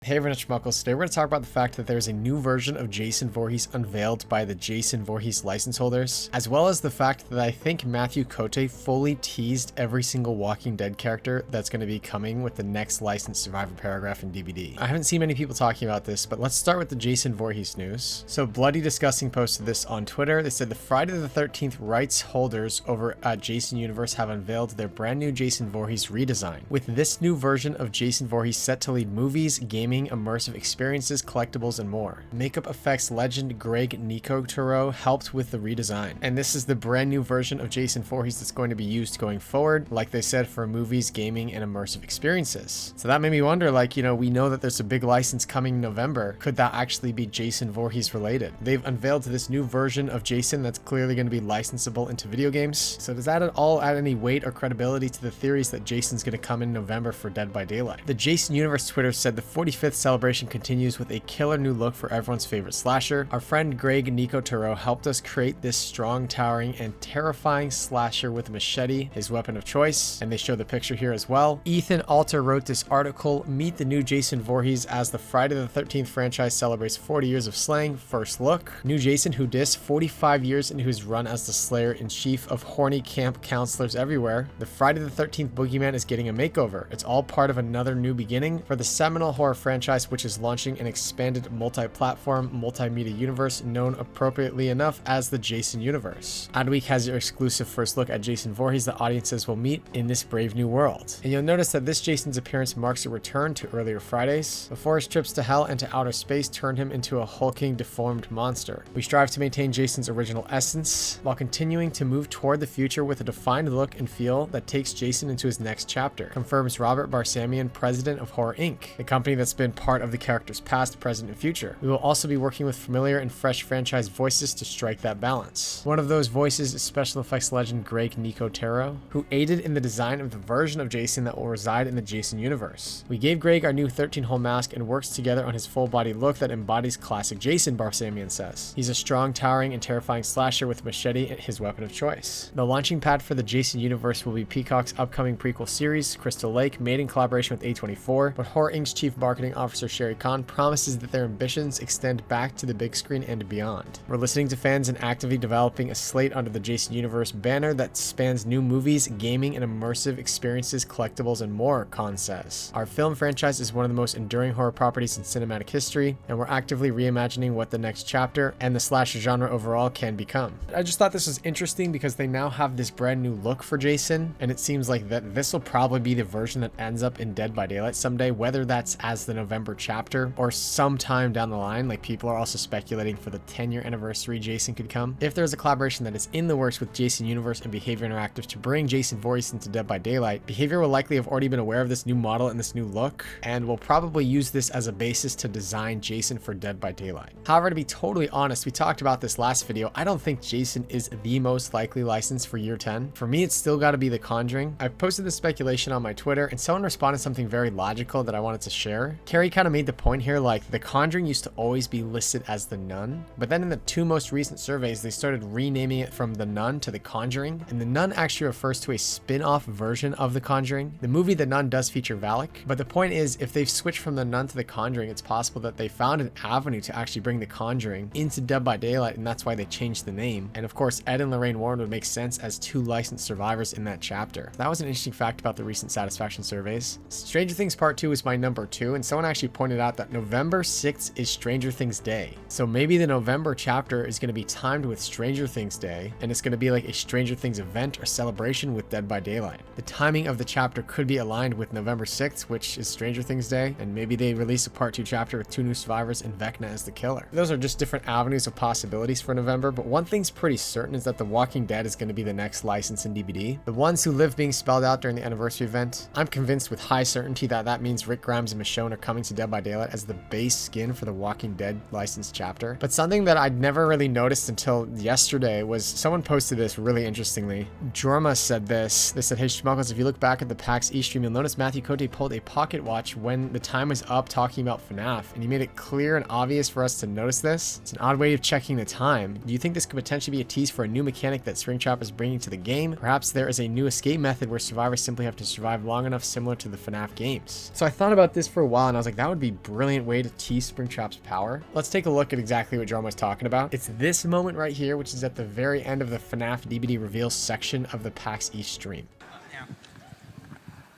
Hey everyone, it's Schmuckles. Today we're going to talk about the fact that there's a new version of Jason Voorhees unveiled by the Jason Voorhees license holders, as well as the fact that I think Mathieu Cote fully teased every single Walking Dead character that's going to be coming with the next licensed Survivor paragraph in DVD. I haven't seen many people talking about this, but let's start with the Jason Voorhees news. So Bloody Disgusting posted this on Twitter. They said the Friday the 13th rights holders over at Jason Universe have unveiled their brand new Jason Voorhees redesign. With this new version of Jason Voorhees set to lead movies, gaming, immersive experiences, collectibles, and more. Makeup effects legend Greg Nicotero helped with the redesign. And this is the brand new version of Jason Voorhees that's going to be used going forward, like they said, for movies, gaming, and immersive experiences. So that made me wonder, like, we know that there's a big license coming in November. Could that actually be Jason Voorhees related? They've unveiled this new version of Jason that's clearly going to be licensable into video games. So does that at all add any weight or credibility to the theories that Jason's going to come in November for Dead by Daylight? The Jason Universe Twitter said the 45th celebration continues with a killer new look for everyone's favorite slasher. Our friend Greg Nicotero helped us create this strong, towering, and terrifying slasher with a machete, his weapon of choice, and they show the picture here as well. Ethan Alter wrote this article, Meet the New Jason Voorhees as the Friday the 13th franchise celebrates 40 years of slaying. First look. New Jason who dissed 45 years into his run as the Slayer-in-Chief of horny camp counselors everywhere. The Friday the 13th boogeyman is getting a makeover. It's all part of another new beginning for the seminal horror franchise, which is launching an expanded multi-platform, multimedia universe known appropriately enough as the Jason Universe. Adweek has your exclusive first look at Jason Voorhees that audiences will meet in this brave new world. And you'll notice that this Jason's appearance marks a return to earlier Fridays, before his trips to hell and to outer space turned him into a hulking, deformed monster. We strive to maintain Jason's original essence, while continuing to move toward the future with a defined look and feel that takes Jason into his next chapter, confirms Robert Barsamian, president of Horror Inc., the company that's been part of the character's past, present, and future. We will also be working with familiar and fresh franchise voices to strike that balance. One of those voices is special effects legend Greg Nicotero, who aided in the design of the version of Jason that will reside in the Jason universe. We gave Greg our new 13-hole mask and works together on his full-body look that embodies classic Jason, Barsamian says. He's a strong, towering, and terrifying slasher with a machete and his weapon of choice. The launching pad for the Jason universe will be Peacock's upcoming prequel series, Crystal Lake, made in collaboration with A24, but Horror Inc.'s chief marketing officer Sherry Khan promises that their ambitions extend back to the big screen and beyond. We're listening to fans and actively developing a slate under the Jason Universe banner that spans new movies, gaming, and immersive experiences, collectibles, and more, Khan says. Our film franchise is one of the most enduring horror properties in cinematic history, and we're actively reimagining what the next chapter and the slasher genre overall can become. I just thought this was interesting because they now have this brand new look for Jason, and it seems like that this will probably be the version that ends up in Dead by Daylight someday, whether that's as the November chapter or sometime down the line. Like, people are also speculating for the 10-year anniversary Jason could come. If there's a collaboration that is in the works with Jason Universe and Behavior Interactive to bring Jason Voorhees into Dead by Daylight, Behavior will likely have already been aware of this new model and this new look, and will probably use this as a basis to design Jason for Dead by Daylight. However, to be totally honest, we talked about this last video, I don't think Jason is the most likely license for year 10. For me, it's still got to be The Conjuring. I posted this speculation on my Twitter, and someone responded something very logical that I wanted to share. Carrie kind of made the point here, like, The Conjuring used to always be listed as The Nun, but then in the two most recent surveys, they started renaming it from The Nun to The Conjuring, and The Nun actually refers to a spin-off version of The Conjuring. The movie The Nun does feature Valak, but the point is, if they've switched from The Nun to The Conjuring, it's possible that they found an avenue to actually bring The Conjuring into Dead by Daylight, and that's why they changed the name. And of course, Ed and Lorraine Warren would make sense as two licensed survivors in that chapter. That was an interesting fact about the recent satisfaction surveys. Stranger Things Part 2 is my number 2, and someone actually pointed out that November 6th is Stranger Things Day. So maybe the November chapter is going to be timed with Stranger Things Day, and it's going to be like a Stranger Things event or celebration with Dead by Daylight. The timing of the chapter could be aligned with November 6th, which is Stranger Things Day, and maybe they release a Part 2 chapter with 2 new survivors and Vecna as the killer. Those are just different avenues of possibilities for November, but one thing's pretty certain is that The Walking Dead is going to be the next license in DVD. The ones who live being spelled out during the anniversary event, I'm convinced with high certainty that that means Rick Grimes and Michonne are coming to Dead by Daylight as the base skin for the Walking Dead licensed chapter. But something that I'd never really noticed until yesterday was someone posted this really interestingly. Jorma said this. They said, hey Schmuckles, if you look back at the PAX East stream, you'll notice Mathieu Cote pulled a pocket watch when the time was up talking about FNAF, and he made it clear and obvious for us to notice this. It's an odd way of checking the time. Do you think this could potentially be a tease for a new mechanic that Springtrap is bringing to the game? Perhaps there is a new escape method where survivors simply have to survive long enough, similar to the FNAF games. So I thought about this for a while, and I was like, that would be a brilliant way to tease Springtrap's power. Let's take a look at exactly what Jerome was talking about. It's this moment right here, which is at the very end of the FNAF DVD reveal section of the PAX East stream.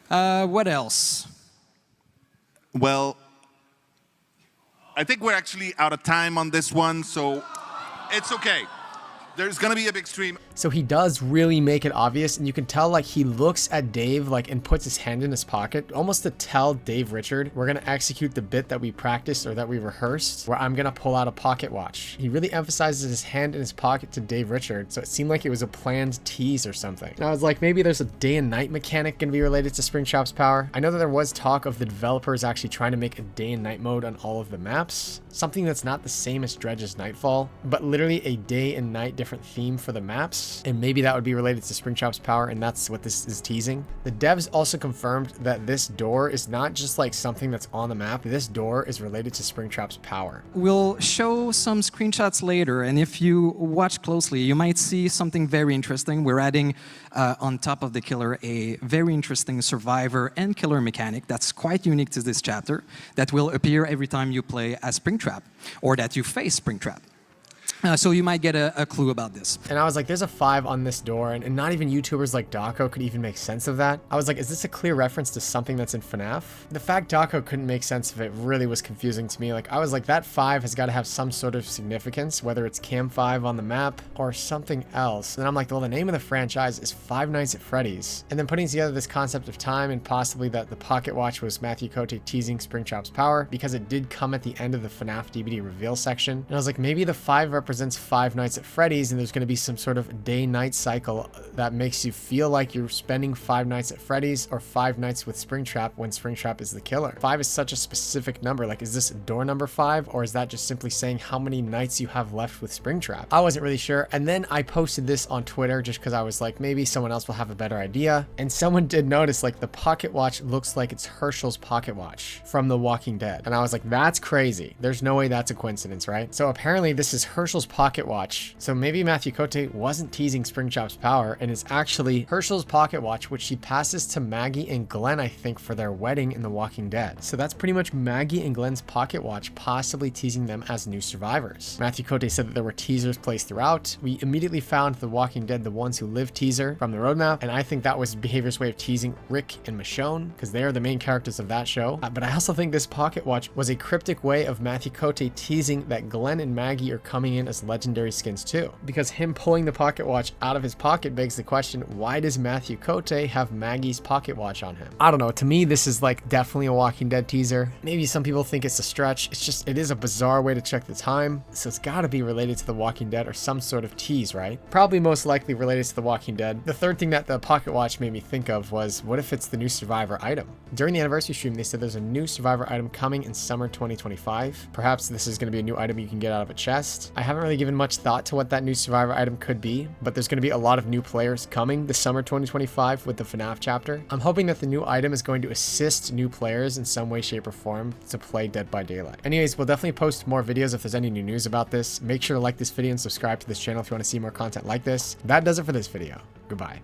What else? Well, I think we're actually out of time on this one, so it's okay. There's gonna be a big stream. So he does really make it obvious, and you can tell like he looks at Dave like and puts his hand in his pocket, almost to tell Dave Richard, we're gonna execute the bit that we practiced or that we rehearsed, where I'm gonna pull out a pocket watch. He really emphasizes his hand in his pocket to Dave Richard, so it seemed like it was a planned tease or something. And I was like, maybe there's a day and night mechanic gonna be related to Springtrap's power. I know that there was talk of the developers actually trying to make a day and night mode on all of the maps, something that's not the same as Dredge's Nightfall, but literally a day and night different theme for the maps, and maybe that would be related to Springtrap's power, and that's what this is teasing. The devs also confirmed that this door is not just like something that's on the map. This door is related to Springtrap's power. We'll show some screenshots later, and if you watch closely, you might see something very interesting. We're adding on top of the killer a very interesting survivor and killer mechanic that's quite unique to this chapter, that will appear every time you play as Springtrap, or that you face Springtrap. So you might get a clue about this. And I was like, there's a 5 on this door, and not even YouTubers like Dako could even make sense of that. I was like, is this a clear reference to something that's in FNAF? The fact Dako couldn't make sense of it really was confusing to me. Like, I was like, that 5 has got to have some sort of significance, whether it's Cam 5 on the map or something else. And I'm like, well, the name of the franchise is Five Nights at Freddy's. And then putting together this concept of time and possibly that the pocket watch was Mathieu Cote teasing Springtrap's power, because it did come at the end of the FNAF DVD reveal section. And I was like, maybe the 5 represents Five Nights at Freddy's, and there's going to be some sort of day-night cycle that makes you feel like you're spending 5 nights at Freddy's or 5 nights with Springtrap when Springtrap is the killer. 5 is such a specific number. Like, is this door number 5, or is that just simply saying how many nights you have left with Springtrap? I wasn't really sure. And then I posted this on Twitter just because I was like, maybe someone else will have a better idea. And someone did notice, like, the pocket watch looks like it's Herschel's pocket watch from The Walking Dead. And I was like, that's crazy. There's no way that's a coincidence, right? So apparently this is Herschel's pocket watch. So maybe Mathieu Cote wasn't teasing Springtrap's power, and it's actually Herschel's pocket watch, which she passes to Maggie and Glenn, I think, for their wedding in The Walking Dead. So that's pretty much Maggie and Glenn's pocket watch, possibly teasing them as new survivors. Mathieu Cote said that there were teasers placed throughout. We immediately found The Walking Dead, The Ones Who Live teaser from the roadmap, and I think that was Behavior's way of teasing Rick and Michonne, because they are the main characters of that show. But I also think this pocket watch was a cryptic way of Mathieu Cote teasing that Glenn and Maggie are coming in as legendary skins too, because him pulling the pocket watch out of his pocket begs the question, why does Mathieu Cote have Maggie's pocket watch on him? I don't know. To me, this is like definitely a Walking Dead teaser. Maybe some people think it's a stretch. It's just, it is a bizarre way to check the time, so it's got to be related to The Walking Dead or some sort of tease, right? Probably most likely related to The Walking Dead. The third thing that the pocket watch made me think of was, what if it's the new survivor item? During the anniversary stream, they said there's a new survivor item coming in summer 2025. Perhaps this is going to be a new item you can get out of a chest. I haven't really given much thought to what that new survivor item could be, but there's going to be a lot of new players coming this summer 2025 with the FNAF chapter. I'm hoping that the new item is going to assist new players in some way, shape, or form to play Dead by Daylight. Anyways, we'll definitely post more videos if there's any new news about this. Make sure to like this video and subscribe to this channel if you want to see more content like this. That does it for this video. Goodbye.